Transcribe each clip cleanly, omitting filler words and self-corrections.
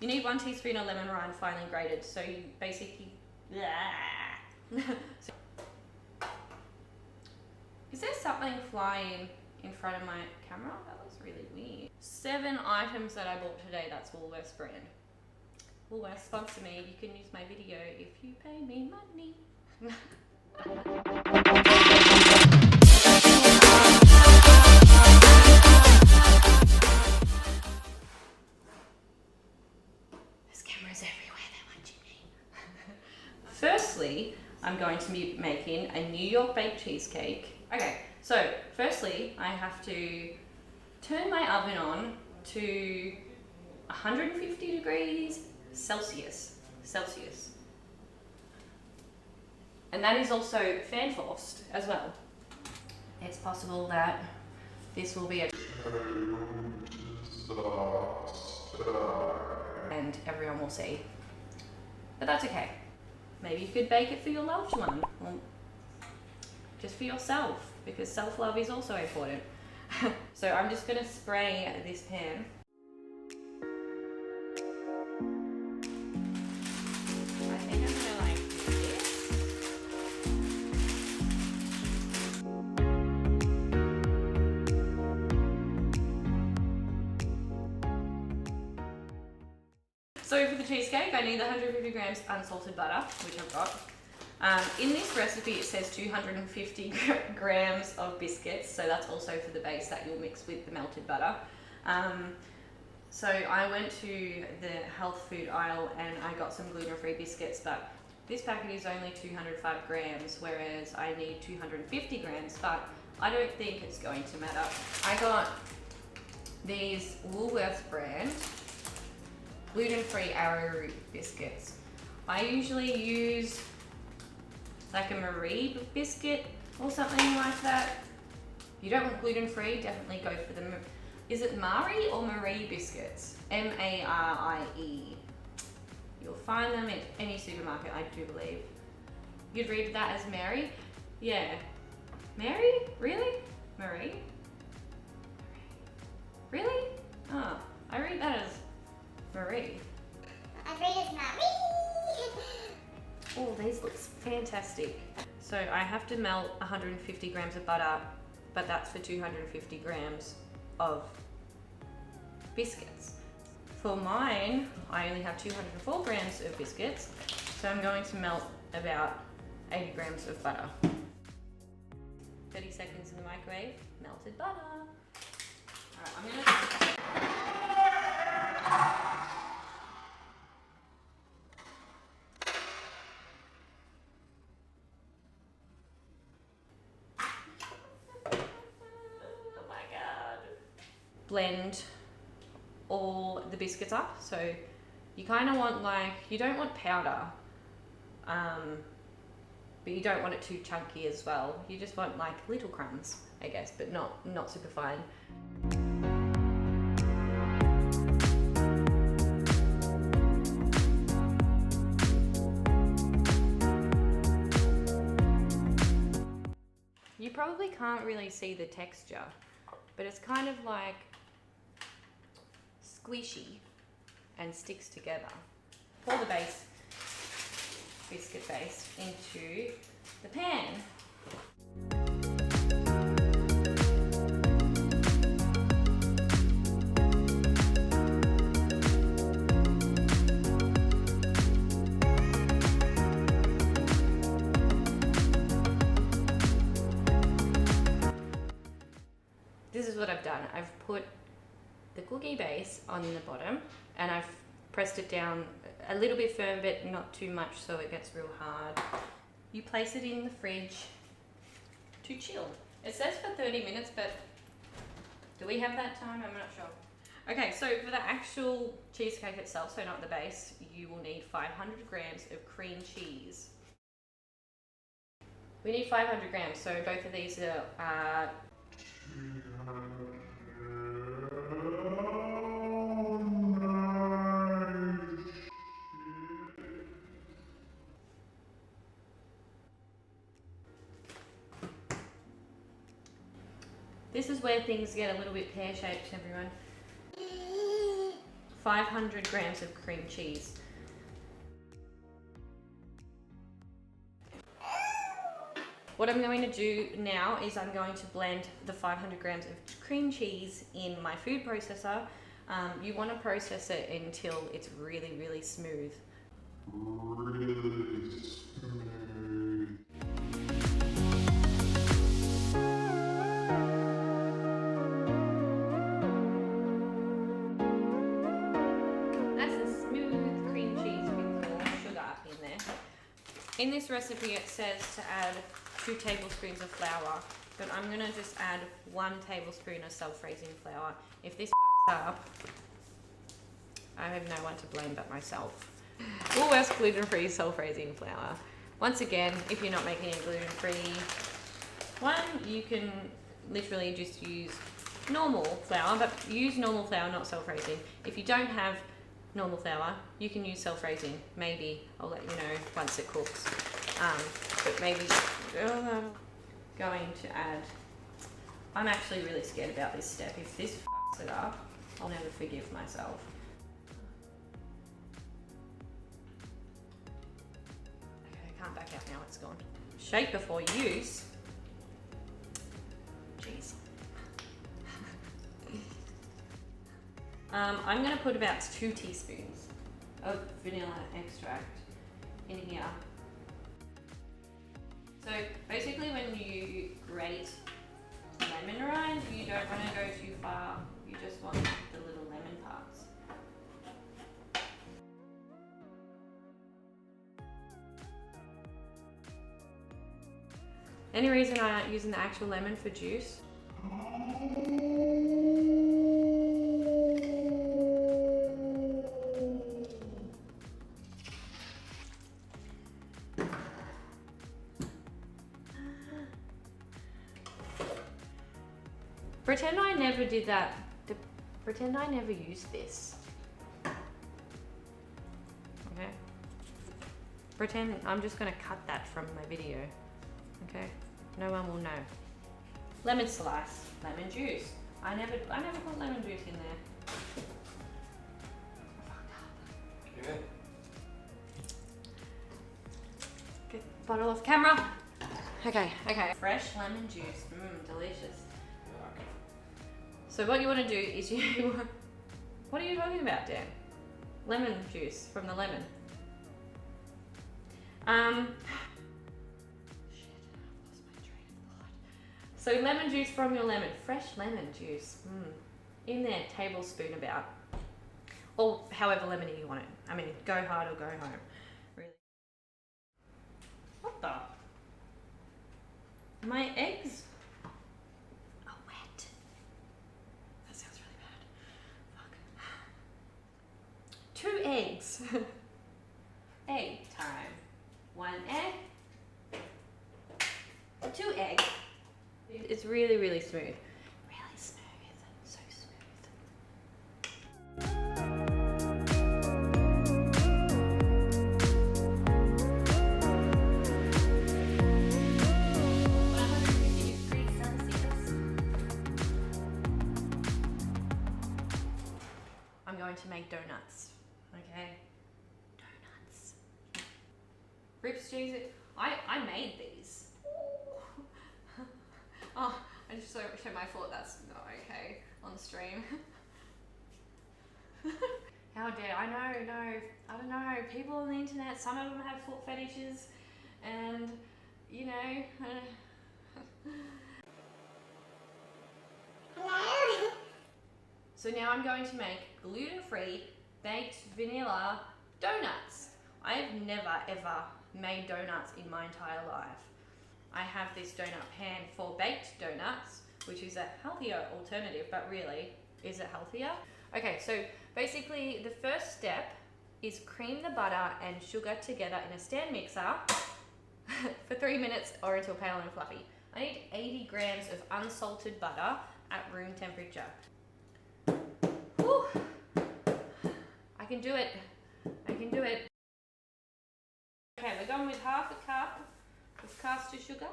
You need 1 teaspoon of lemon rind finely grated. So you basically... So, is there something flying in front of my camera? That was really weird. 7 items that I bought today, that's Woolworths brand. Woolworths, sponsor me. You can use my video if you pay me money. There's cameras everywhere, they're watching me. Firstly, I'm going to be making a New York Baked Cheesecake. Okay, so firstly, I have to turn my oven on to 150 degrees Celsius. And that is also fan forced as well. It's possible that this will be a... and everyone will see. But that's okay. Maybe you could bake it for your loved one, or just for yourself, because self-love is also important. So I'm just gonna spray this pan. I think I'm gonna like do this. So for the cheesecake, I need 150 grams unsalted butter, which I've got. In this recipe, it says 250 grams of biscuits, so that's also for the base that you'll mix with the melted butter. So I went to the health food aisle and I got some gluten-free biscuits, but this packet is only 205 grams, whereas I need 250 grams, but I don't think it's going to matter. I got these Woolworths brand gluten-free arrowroot biscuits. I usually use like a Marie biscuit or something like that. If you don't want gluten-free, definitely go for the... Is it Marie or Marie biscuits? M-A-R-I-E. You'll find them in any supermarket, I do believe. You'd read that as Mary? Yeah. Mary? Really? Marie? Really? Oh, I read that as Marie. I read it as Marie. Oh, these looks fantastic. So I have to melt 150 grams of butter, but that's for 250 grams of biscuits. For mine, I only have 204 grams of biscuits, so I'm going to melt about 80 grams of butter. 30 seconds in the microwave, melted butter. All right, I'm gonna... blend all the biscuits up. So you kind of want like, you don't want powder, but you don't want it too chunky as well. You just want like little crumbs, I guess, but not super fine. You probably can't really see the texture, but it's kind of like squishy and sticks together. Pour the base, biscuit base, into the pan. This is what I've done. I've put the cookie base on the bottom and I've pressed it down a little bit firm, but not too much so it gets real hard. You place it in the fridge to chill. It says for 30 minutes, but do we have that time? I'm not sure. Okay, so for the actual cheesecake itself, so not the base, you will need 500 grams of cream cheese. We need 500 grams, so both of these are This is where things get a little bit pear-shaped, everyone. 500 grams of cream cheese. What I'm going to do now is I'm going to blend the 500 grams of cream cheese in my food processor. You want to process it until it's really, really smooth. That's a smooth cream cheese with more sugar in there. In this recipe it says to add 2 tablespoons of flour, but I'm going to just add 1 tablespoon of self-raising flour. If this fucks up, I have no one to blame but myself. Woolworths gluten-free self-raising flour. Once again, if you're not making it gluten-free one, you can literally just use normal flour, but use normal flour, not self-raising. If you don't have normal flour, you can use self-raising. Maybe I'll let you know once it cooks. But maybe going to add. I'm actually really scared about this step. If this fucks it up, I'll never forgive myself. Can't back out now, it's gone. Shake before use. Jeez. I'm going to put about 2 teaspoons of vanilla extract in here. So basically when you grate lemon rind, you don't want to go too far. You just want the little lemon parts. Any reason I aren't using the actual lemon for juice? Pretend I never did that. Pretend I never used this. Okay? Pretend I'm just gonna cut that from my video. Okay? No one will know. Lemon slice, lemon juice. I never put lemon juice in there. Yeah. Get the bottle off camera. Okay. Fresh lemon juice, delicious. So what you want to do is what are you talking about, Dan? Lemon juice from the lemon. So lemon juice from your lemon, fresh lemon juice. In there, tablespoon about. Or however lemony you want it. I mean, go hard or go home. Really. What the? My eggs are wet. That sounds really bad. Fuck. 2 eggs. Egg time. 1 egg. 2 eggs. It's really, really smooth. Really smooth. So smooth. I'm going to make donuts. Okay? Donuts. Rips cheese. I made these. Oh, I just showed my foot. That's not okay on the stream. How dare I don't know. People on the internet, some of them have foot fetishes, and you know. Hello? So now I'm going to make gluten-free baked vanilla donuts. I have never ever made donuts in my entire life. I have this donut pan for baked donuts, which is a healthier alternative, but really, is it healthier? Okay, so basically the first step is cream the butter and sugar together in a stand mixer for 3 minutes or until pale and fluffy. I need 80 grams of unsalted butter at room temperature. Whew. I can do it. Okay, we're going with half a cup of caster sugar.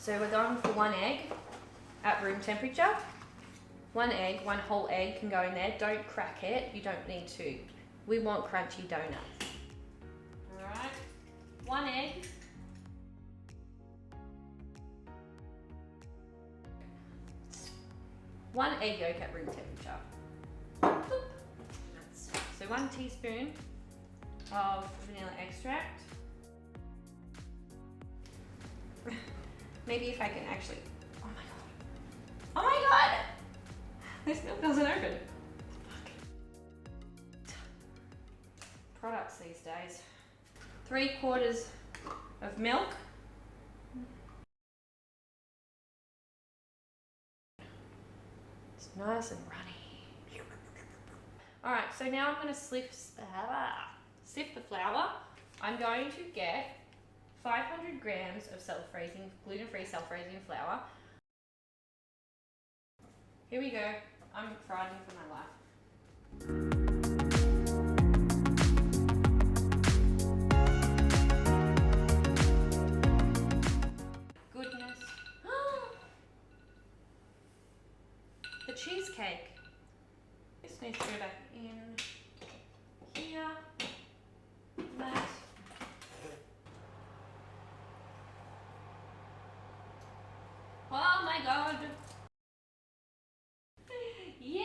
So we're going for 1 egg at room temperature. 1 egg, 1 whole egg can go in there. Don't crack it, you don't need to. We want crunchy donuts. Alright, 1 egg. One egg yolk at room temperature. So 1 teaspoon of vanilla extract. Maybe if I can actually, oh my god. Oh my god! This milk doesn't open. Fuck. Products these days. 3/4 of milk. It's nice and runny. Alright, so now I'm going to sift the flour. I'm going to get 500 grams of gluten-free self-raising flour. Here we go. I'm frightened for my life. Goodness. The cheesecake. This needs to go back in here. That. Oh my god. Yeah.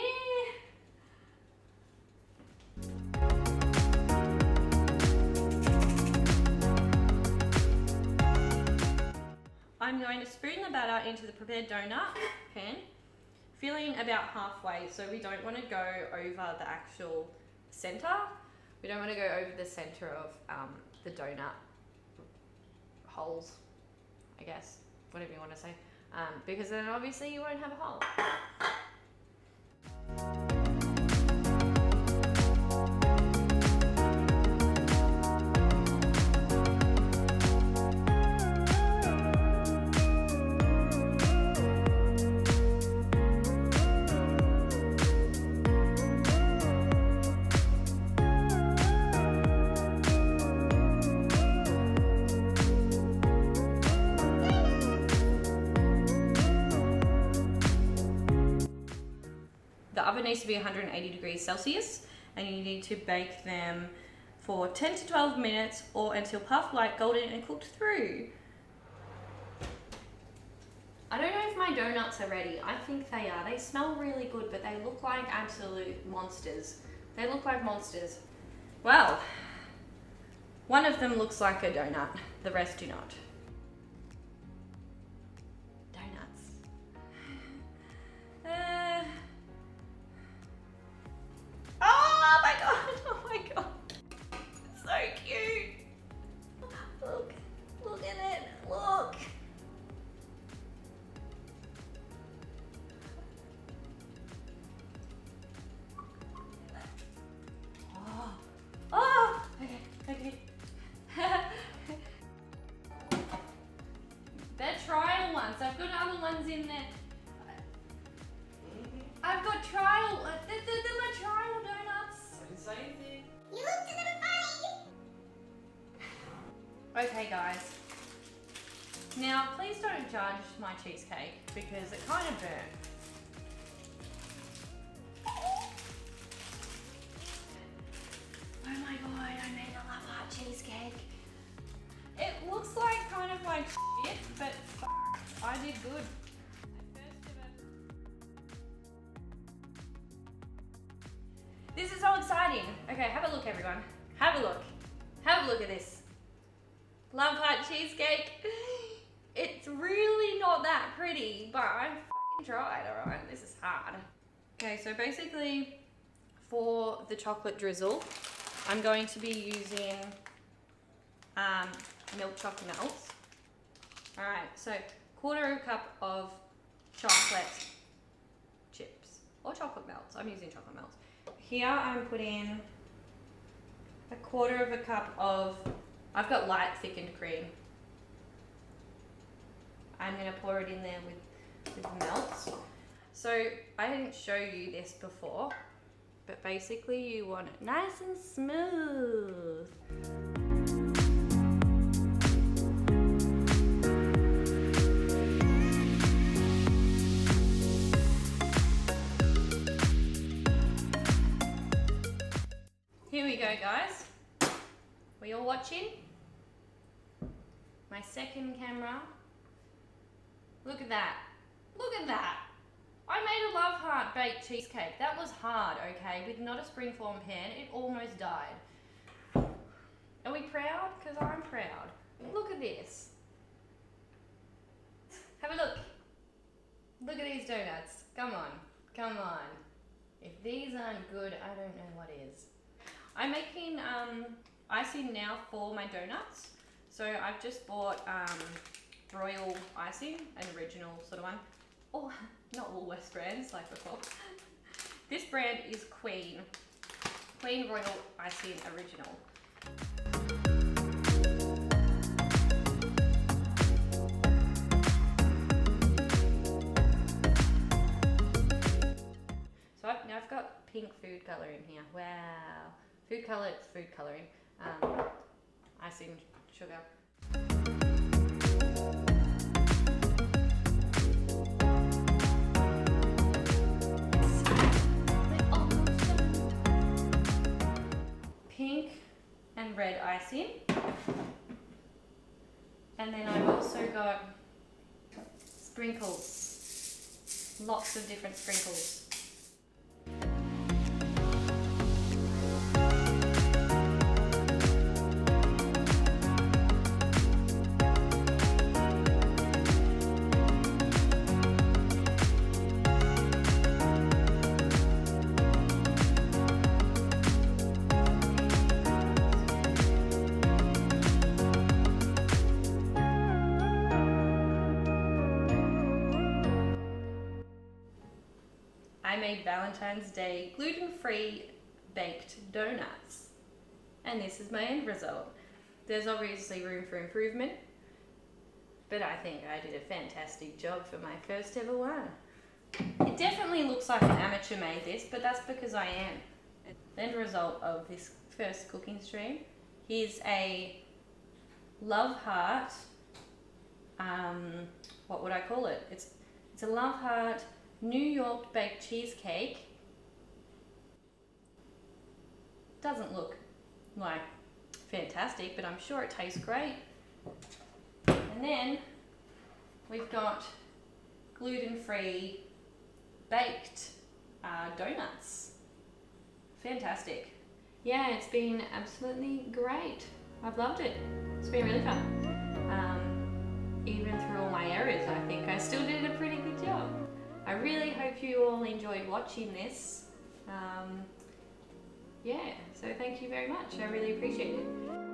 I'm going to spoon the batter into the prepared donut pan, filling about halfway, so we don't want to go over the actual center. We don't want to go over the center of the donut holes, I guess, whatever you want to say, because then obviously you won't have a hole. The oven needs to be 180 degrees Celsius, and you need to bake them for 10 to 12 minutes or until puffed, light, golden and cooked through. I don't know if my donuts are ready. I think they are. They smell really good, but they look like absolute monsters. They look like monsters. Well, one of them looks like a donut. The rest do not. Oh my god, oh my god. It's so cute. Look at it, look. Oh, okay. They're trial ones. I've got other ones in there. I've got trial. They're my trial donuts. I didn't say anything. You looked a little funny. Okay, guys. Now, please don't judge my cheesecake because it kind of burnt. Oh my god, I made a love heart cheesecake. It looks like kind of like shit, but fuck, I did good. This is so exciting. Okay, have a look, everyone. Have a look. Have a look at this. Love heart cheesecake. It's really not that pretty, but I fucking tried, alright? This is hard. Okay, so basically for the chocolate drizzle, I'm going to be using milk chocolate melts. Alright, so 1/4 cup of chocolate chips or chocolate melts. I'm using chocolate melts. Here I'm putting 1/4 cup of, I've got light thickened cream. I'm going to pour it in there with the melts. So I didn't show you this before, but basically you want it nice and smooth. watching. My second camera. Look at that. Look at that. I made a love heart baked cheesecake. That was hard, okay? With not a springform pan, it almost died. Are we proud? Because I'm proud. Look at this. Have a look. Look at these donuts. Come on. Come on. If these aren't good, I don't know what is. I'm making icing now for my donuts. So I've just bought royal icing, an original sort of one. Oh, not Woolworths brands like before. This brand is Queen Royal Icing Original. So I've got pink food colour in here. Wow. Food colour, it's food colouring. Icing sugar. Pink and red icing. And then I've also got sprinkles. Lots of different sprinkles. I made Valentine's Day gluten-free baked donuts, and this is my end result. There's obviously room for improvement, but I think I did a fantastic job for my first ever one. It definitely looks like an amateur made this, but that's because I am. The end result of this first cooking stream, here's a love heart, what would I call it? It's a love heart New York Baked Cheesecake. Doesn't look like fantastic, but I'm sure it tastes great. And then we've got gluten-free baked donuts. Fantastic. Yeah, it's been absolutely great. I've loved it. It's been really fun. Even through all my errors, I think I still did a pretty good job. I really hope you all enjoyed watching this. Yeah, so thank you very much. I really appreciate it.